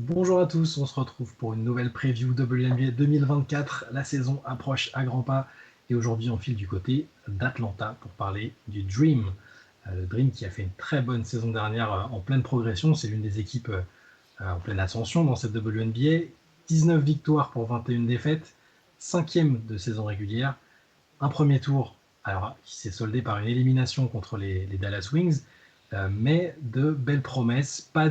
Bonjour à tous, on se retrouve pour une nouvelle preview WNBA 2024. La saison approche à grands pas et aujourd'hui on file du côté d'Atlanta pour parler du Dream. Le Dream qui a fait une très bonne saison dernière en pleine progression, c'est l'une des équipes en pleine ascension dans cette WNBA. 19 victoires pour 21 défaites, cinquième de saison régulière, un premier tour alors, qui s'est soldé par une élimination contre les Dallas Wings, mais de belles promesses, pas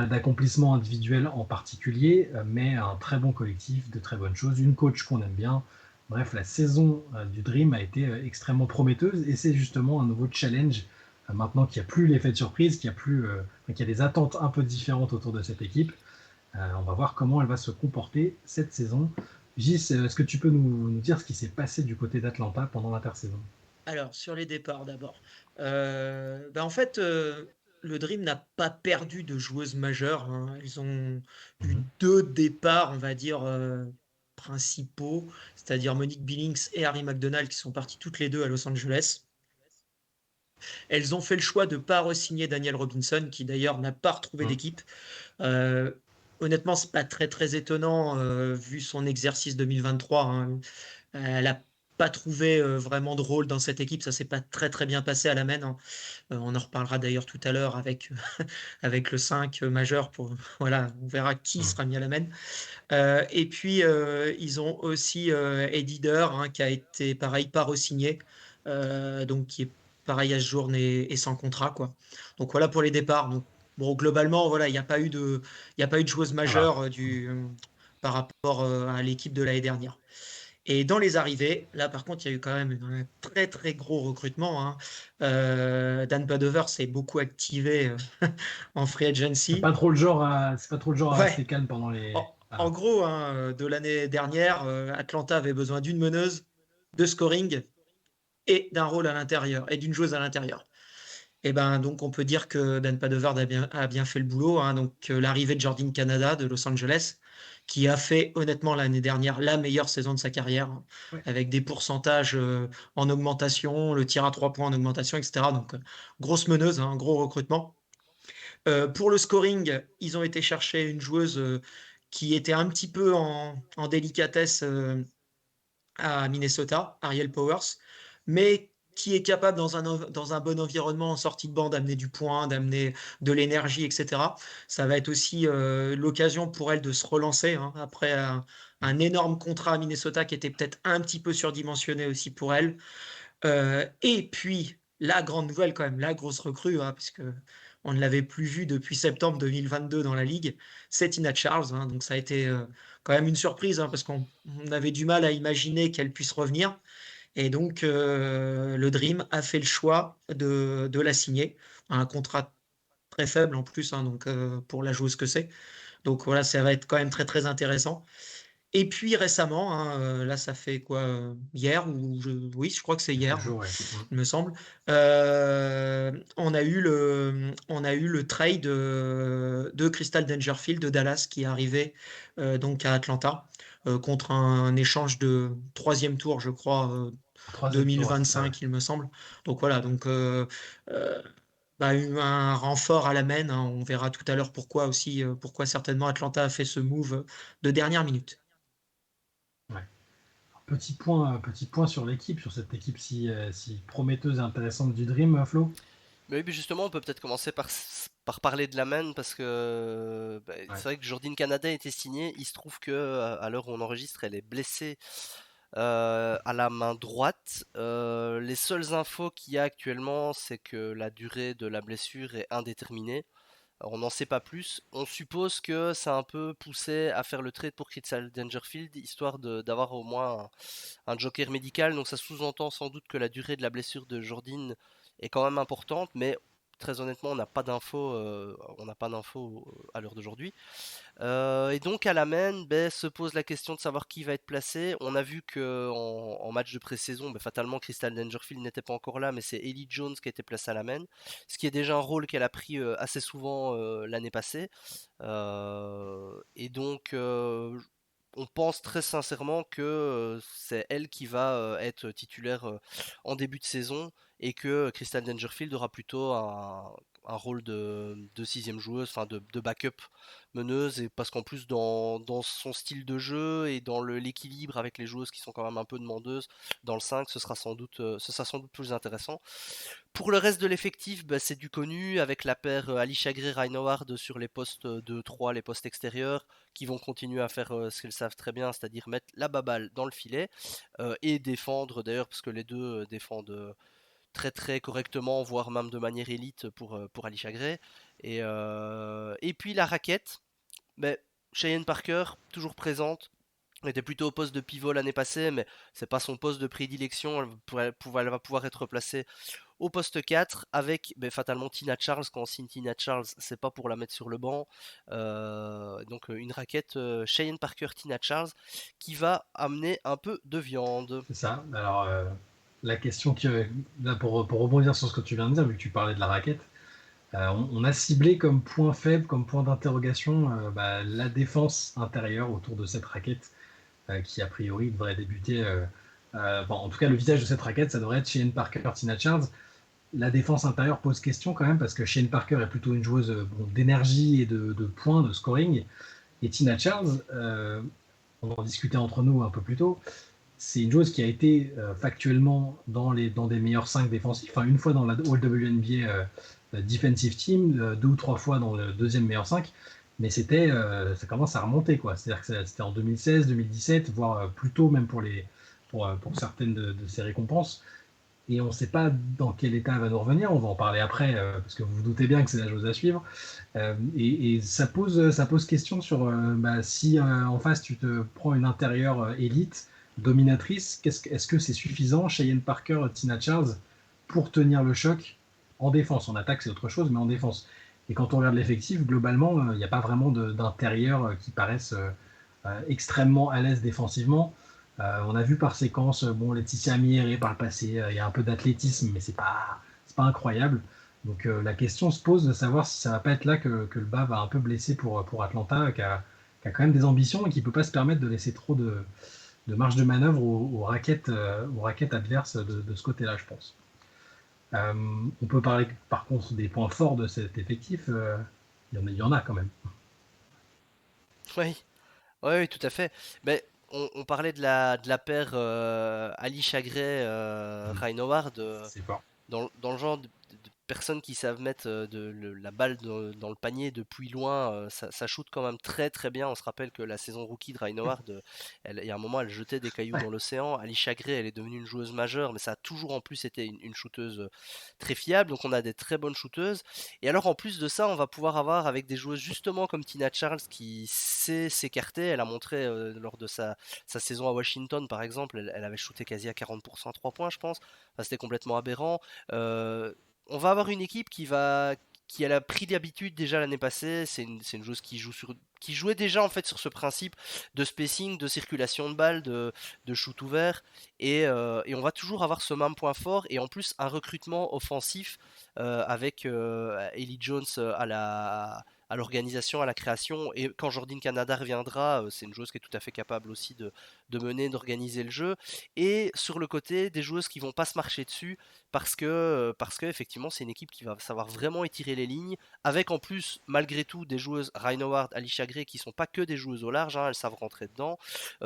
d'accomplissement individuel en particulier, mais un très bon collectif, de très bonnes choses, une coach qu'on aime bien. Bref, la saison du Dream a été extrêmement prometteuse et c'est justement un nouveau challenge maintenant qu'il n'y a plus l'effet de surprise, qu'il y a des attentes un peu différentes autour de cette équipe. On va voir comment elle va se comporter cette saison. Gis, est-ce que tu peux nous dire ce qui s'est passé du côté d'Atlanta pendant l'intersaison? Alors, sur les départs d'abord. En fait, le Dream n'a pas perdu de joueuses majeures, hein. Ils ont eu Mhm. deux départs, on va dire, principaux, c'est-à-dire Monique Billings et Harry McDonald qui sont partis toutes les deux à Los Angeles. Elles ont fait le choix de ne pas re-signer Daniel Robinson, qui d'ailleurs n'a pas retrouvé Mhm. d'équipe. Euh, Honnêtement, c'est pas très très étonnant vu son exercice 2023, hein. Elle a pas trouvé vraiment de rôle dans cette équipe, ça s'est pas très très bien passé à la main, hein. On en reparlera d'ailleurs tout à l'heure avec, avec le 5 majeur pour voilà, on verra qui Mhm. sera mis à la main. Et puis ils ont aussi Eddie Durr, hein, qui a été pareil pas re-signé, donc qui est pareil à ce jour et sans contrat quoi. Donc voilà pour les départs. Donc, bon globalement voilà, il y a pas eu de joueuse Ça va. majeure par rapport à l'équipe de l'année dernière. Et dans les arrivées, là par contre, il y a eu quand même un très très gros recrutement, hein. Dan Padover s'est beaucoup activé en free agency. C'est pas trop le genre à Ouais, rester calme pendant les. en Voilà. gros, hein, de l'année dernière, Atlanta avait besoin d'une meneuse, de scoring et d'un rôle à l'intérieur et d'une joueuse à l'intérieur. Et ben donc on peut dire que Dan Padover a bien fait le boulot, hein. Donc l'arrivée de Jordan Canada de Los Angeles, qui a fait honnêtement l'année dernière la meilleure saison de sa carrière, hein, Ouais. avec des pourcentages en augmentation, le tir à 3 points en augmentation, etc. Donc grosse meneuse, hein, gros recrutement. Pour le scoring, ils ont été chercher une joueuse qui était un petit peu en délicatesse à Minnesota, Ariel Powers, mais qui est capable dans un bon environnement en sortie de banc d'amener du point, d'amener de l'énergie, etc. Ça va être aussi l'occasion pour elle de se relancer, hein, après un énorme contrat à Minnesota qui était peut-être un petit peu surdimensionné aussi pour elle. Et puis, la grande nouvelle quand même, la grosse recrue, hein, parce que on ne l'avait plus vue depuis septembre 2022 dans la ligue, c'est Tina Charles, hein. Donc ça a été quand même une surprise, hein, parce qu'on avait du mal à imaginer qu'elle puisse revenir. Et donc le Dream a fait le choix de la signer. Un contrat très faible en plus, hein, donc pour la joueuse que c'est. Donc voilà, ça va être quand même très très intéressant. Et puis récemment, hein, là ça fait quoi, hier oui, je crois que c'est Quelques hier, jours, ouais. Mhm. il me semble. On a eu le trade de Crystal Dangerfield de Dallas qui est arrivé donc à Atlanta contre un échange de troisième tour, je crois, Troisième tour, ouais, c'est ça, ouais. 2025, il me semble. Donc voilà, donc euh, un renfort à la main, hein. On verra tout à l'heure pourquoi aussi, pourquoi certainement Atlanta a fait ce move de dernière minute. Ouais. Petit point sur l'équipe, sur cette équipe si prometteuse et intéressante du Dream, Flo. Mais oui, mais justement, on peut peut-être commencer par parler de la main parce que Ouais. c'est vrai que Jordan Canada a été signé. Il se trouve que à l'heure où on enregistre, elle est blessée à la main droite. Les seules infos qu'il y a actuellement, c'est que la durée de la blessure est indéterminée. Alors, on n'en sait pas plus. On suppose que ça a un peu poussé à faire le trade pour Crystal Dangerfield, histoire d'avoir au moins un joker médical. Donc ça sous-entend sans doute que la durée de la blessure de Jordan est quand même importante, mais très honnêtement, on n'a pas d'infos à l'heure d'aujourd'hui. Et donc à la main, se pose la question de savoir qui va être placé. On a vu que en match de pré-saison, fatalement Crystal Dangerfield n'était pas encore là, mais c'est Ellie Jones qui a été placée à la main, ce qui est déjà un rôle qu'elle a pris assez souvent l'année passée. Et donc on pense très sincèrement que c'est elle qui va être titulaire en début de saison et que Crystal Dangerfield aura plutôt un rôle de sixième joueuse, enfin de backup meneuse, et parce qu'en plus dans son style de jeu et dans l'équilibre avec les joueuses qui sont quand même un peu demandeuses, dans le 5, ce sera sans doute plus intéressant. Pour le reste de l'effectif, bah, c'est du connu, avec la paire Ali Chagré, Ryan Howard sur les postes 2-3, les postes extérieurs, qui vont continuer à faire ce qu'ils savent très bien, c'est-à-dire mettre la baballe dans le filet et défendre d'ailleurs, parce que les deux défendent très très correctement, voire même de manière élite pour Ali Chagré. Et puis la raquette, mais Cheyenne Parker, toujours présente. Elle était plutôt au poste de pivot l'année passée, mais c'est pas son poste de prédilection. Elle va pouvoir être placée au poste 4 avec fatalement Tina Charles. Quand on signe Tina Charles, c'est pas pour la mettre sur le banc. Donc une raquette Cheyenne Parker, Tina Charles qui va amener un peu de viande. C'est ça. Alors, la question là, pour rebondir sur ce que tu viens de dire, vu que tu parlais de la raquette, on a ciblé comme point faible, comme point d'interrogation, la défense intérieure autour de cette raquette qui, a priori, devrait débuter. En tout cas, le visage de cette raquette, ça devrait être Cheyenne Parker, Tina Charles. La défense intérieure pose question quand même, parce que Cheyenne Parker est plutôt une joueuse d'énergie et de points, de scoring. Et Tina Charles, on en discutait entre nous un peu plus tôt, c'est une joueuse qui a été factuellement dans des meilleurs 5 défensifs, enfin une fois dans la All-WNBA Defensive Team, 2 ou 3 fois dans le deuxième meilleur 5, mais ça commence à remonter, quoi. C'est-à-dire que c'était en 2016, 2017, voire plus tôt même pour certaines de ces récompenses. Et on ne sait pas dans quel état elle va nous revenir. On va en parler après, parce que vous vous doutez bien que c'est la chose à suivre. Et ça pose question sur si en face tu te prends une intérieure élite, dominatrice, est-ce que c'est suffisant, Cheyenne Parker, Tina Charles, pour tenir le choc en défense? En attaque, c'est autre chose, mais en défense. Et quand on regarde l'effectif, globalement, il n'y a pas vraiment d'intérieurs qui paraissent extrêmement à l'aise défensivement. On a vu par séquence, Laetitia Amiere par le passé, il y a un peu d'athlétisme, mais c'est pas incroyable. Donc la question se pose de savoir si ça va pas être là que le bas va un peu blesser pour Atlanta, qui a quand même des ambitions et qui peut pas se permettre de laisser trop de marge de manœuvre aux raquettes adverses de ce côté-là, je pense. On peut parler par contre des points forts de cet effectif. Il y en a quand même. Oui, oui, tout à fait. Mais on parlait de la paire Ali Chagré, Ryan Howard, C'est fort. dans le genre de personnes qui savent mettre la balle dans le panier depuis loin. Ça shoot quand même très très bien. On se rappelle que la saison rookie de Ryan Howard, il y a un moment, elle jetait des cailloux dans l'océan. Ali Chagré, elle est devenue une joueuse majeure, mais ça a toujours en plus été une shooteuse très fiable. Donc on a des très bonnes shooteuses. Et alors en plus de ça, on va pouvoir avoir avec des joueuses justement comme Tina Charles qui sait s'écarter. Elle a montré lors de sa saison à Washington par exemple, elle avait shooté quasi à 40% à 3 points, je pense. Enfin, c'était complètement aberrant. On va avoir une équipe qui a pris d'habitude déjà l'année passée. C'est une joueuse qui jouait déjà en fait sur ce principe de spacing, de circulation de balles, de shoot ouvert, et on va toujours avoir ce même point fort, et en plus un recrutement offensif avec Ellie Jones à l'organisation, à la création, et quand Jordine Canada reviendra, c'est une joueuse qui est tout à fait capable aussi de mener, d'organiser le jeu, et sur le côté des joueuses qui vont pas se marcher dessus, parce que effectivement c'est une équipe qui va savoir vraiment étirer les lignes, avec en plus malgré tout des joueuses Ryan Howard, Ali Chagré, qui sont pas que des joueuses au large, hein, elles savent rentrer dedans,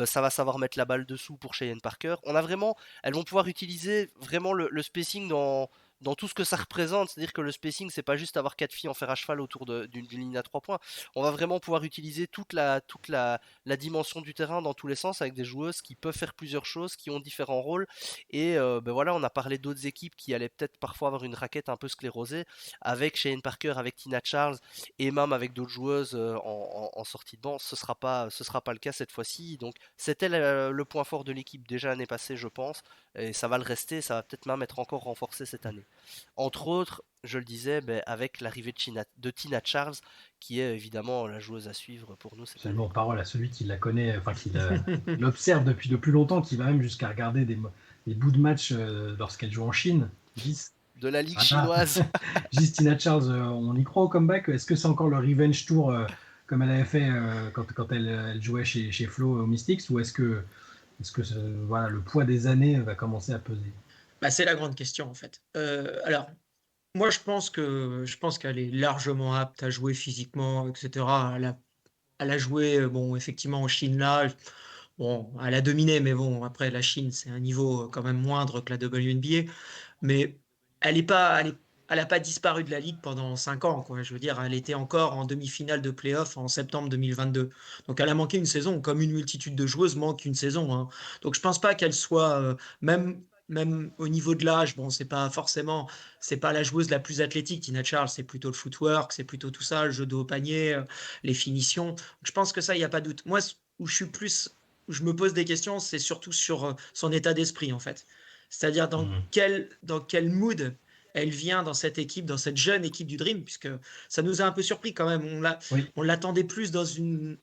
ça va savoir mettre la balle dessous pour Cheyenne Parker. Elles vont pouvoir utiliser vraiment le spacing dans tout ce que ça représente, c'est-à-dire que le spacing, c'est pas juste avoir 4 filles en fer à cheval autour d'une ligne à 3 points. On va vraiment pouvoir utiliser toute la dimension du terrain dans tous les sens, avec des joueuses qui peuvent faire plusieurs choses, qui ont différents rôles. Et voilà, on a parlé d'autres équipes qui allaient peut-être parfois avoir une raquette un peu sclérosée, avec Cheyenne Parker, avec Tina Charles, et même avec d'autres joueuses en sortie de banc. Ce sera pas le cas cette fois-ci. Donc c'était le point fort de l'équipe déjà l'année passée, je pense, et ça va le rester, ça va peut-être même être encore renforcé cette année. Entre autres, je le disais, avec l'arrivée de Tina Charles, qui est évidemment la joueuse à suivre pour nous cette année. Seulement parole à celui qui la connaît, enfin qui l'observe depuis de plus longtemps, qui va même jusqu'à regarder des bouts de match lorsqu'elle joue en Chine. De la Ligue chinoise. Gis Tina Charles, on y croit au comeback? Est-ce que c'est encore le revenge tour comme elle avait fait quand elle jouait chez Flo au Mystics, ou est-ce que le poids des années va commencer à peser? C'est la grande question en fait. Alors, Moi, je pense qu'elle est largement apte à jouer physiquement, etc. Elle a joué, bon, effectivement, en Chine là. Bon, elle a dominé, mais bon, après, la Chine, c'est un niveau quand même moindre que la WNBA. Mais elle est pas, elle est- elle a pas disparu de la ligue pendant 5 ans, quoi. Je veux dire, elle était encore en demi-finale de play-off en septembre 2022. Donc, elle a manqué une saison, comme une multitude de joueuses manquent une saison, hein. Donc, je pense pas qu'elle soit, même au niveau de l'âge, bon, c'est pas la joueuse la plus athlétique, Tina Charles, c'est plutôt le footwork, c'est plutôt tout ça, le jeu de haut panier, les finitions. Donc, je pense que ça, il n'y a pas de doute. Moi, où je suis plus, où je me pose des questions, c'est surtout sur son état d'esprit, en fait. C'est-à-dire dans quel mood elle vient dans cette équipe, dans cette jeune équipe du Dream, puisque ça nous a un peu surpris quand même. Oui. On l'attendait plus dans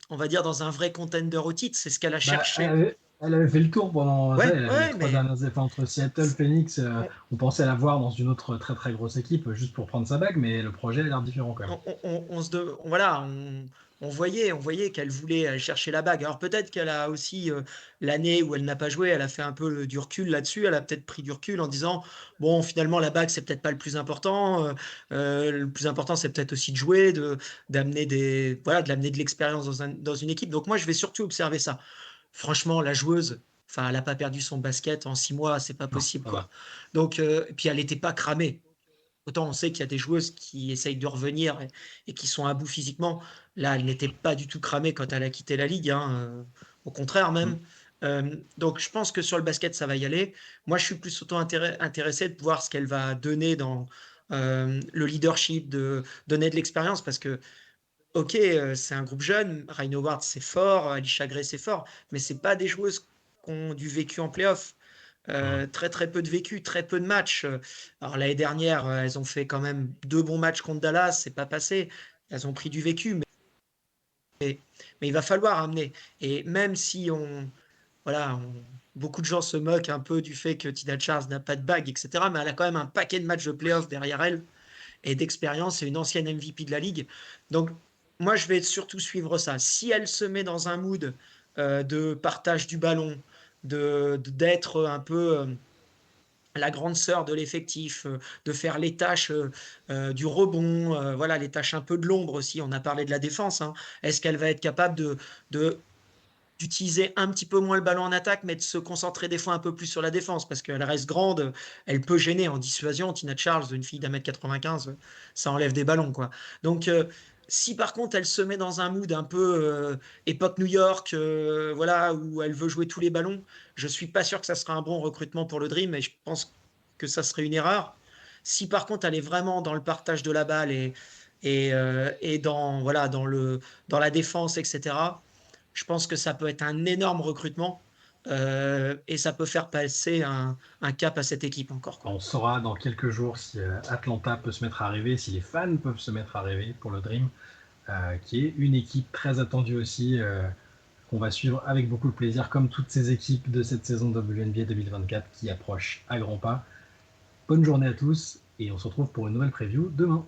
on va dire, dans un vrai contender au titre. C'est ce qu'elle a Bah, cherché. elle avait fait le tour pendant ça, Ouais, les ouais, trois mais dernières années entre Seattle, Phoenix. on, On pensait la voir dans une autre très très grosse équipe juste pour prendre sa bague, mais le projet a l'air différent quand même. voilà, on voyait qu'elle voulait aller chercher la bague. Alors peut-être qu'elle a aussi l'année où elle n'a pas joué, elle a fait un peu du recul là-dessus. Elle a peut-être pris du recul en disant bon, finalement la bague c'est peut-être pas le plus important. Le plus important c'est peut-être aussi de jouer, d'amener de l'amener de l'expérience dans une équipe. Donc moi je vais surtout observer ça. Franchement, la joueuse. Enfin, elle n'a pas perdu son basket en 6 mois, c'est pas Non, possible, ça quoi. va. Donc, et puis elle n'était pas cramée. Autant on sait qu'il y a des joueuses qui essayent de revenir et qui sont à bout physiquement. Là, elle n'était pas du tout cramée quand elle a quitté la ligue, hein, au contraire Mm. même. Donc je pense que sur le basket, ça va y aller. Moi, je suis plus autant intéressé de voir ce qu'elle va donner dans le leadership, de donner de l'expérience, parce que, ok, c'est un groupe jeune, Ryan Howard, c'est fort, Alicia Gray, c'est fort, mais c'est pas des joueuses qui ont du vécu en playoff. Mm. Très très peu de vécu, très peu de matchs. Alors l'année dernière, elles ont fait quand même 2 bons matchs contre Dallas, c'est pas passé. Elles ont pris du vécu, mais il va falloir amener. Et même si voilà, beaucoup de gens se moquent un peu du fait que Tina Charles n'a pas de bague, etc. Mais elle a quand même un paquet de matchs de playoff derrière elle et d'expérience. C'est une ancienne MVP de la ligue. Donc moi, je vais surtout suivre ça. Si elle se met dans un mood de partage du ballon, d'être un peu la grande sœur de l'effectif, de faire les tâches du rebond, voilà, les tâches un peu de l'ombre aussi. On a parlé de la défense, hein. Est-ce qu'elle va être capable de d'utiliser un petit peu moins le ballon en attaque, mais de se concentrer des fois un peu plus sur la défense, parce qu'elle reste grande, elle peut gêner en dissuasion. Tina Charles, une fille d'1,95 m, ça enlève des ballons, quoi. Donc, si par contre elle se met dans un mood un peu époque New York, voilà, où elle veut jouer tous les ballons, je suis pas sûr que ça sera un bon recrutement pour le Dream, et je pense que ça serait une erreur. Si par contre elle est vraiment dans le partage de la balle et dans, voilà, dans la défense, etc., je pense que ça peut être un énorme recrutement et ça peut faire passer un cap à cette équipe encore, quoi. On saura dans quelques jours si Atlanta peut se mettre à rêver, si les fans peuvent se mettre à rêver pour le Dream, qui est une équipe très attendue aussi, qu'on va suivre avec beaucoup de plaisir, comme toutes ces équipes de cette saison WNBA 2024 qui approchent à grands pas. Bonne journée à tous et on se retrouve pour une nouvelle preview demain.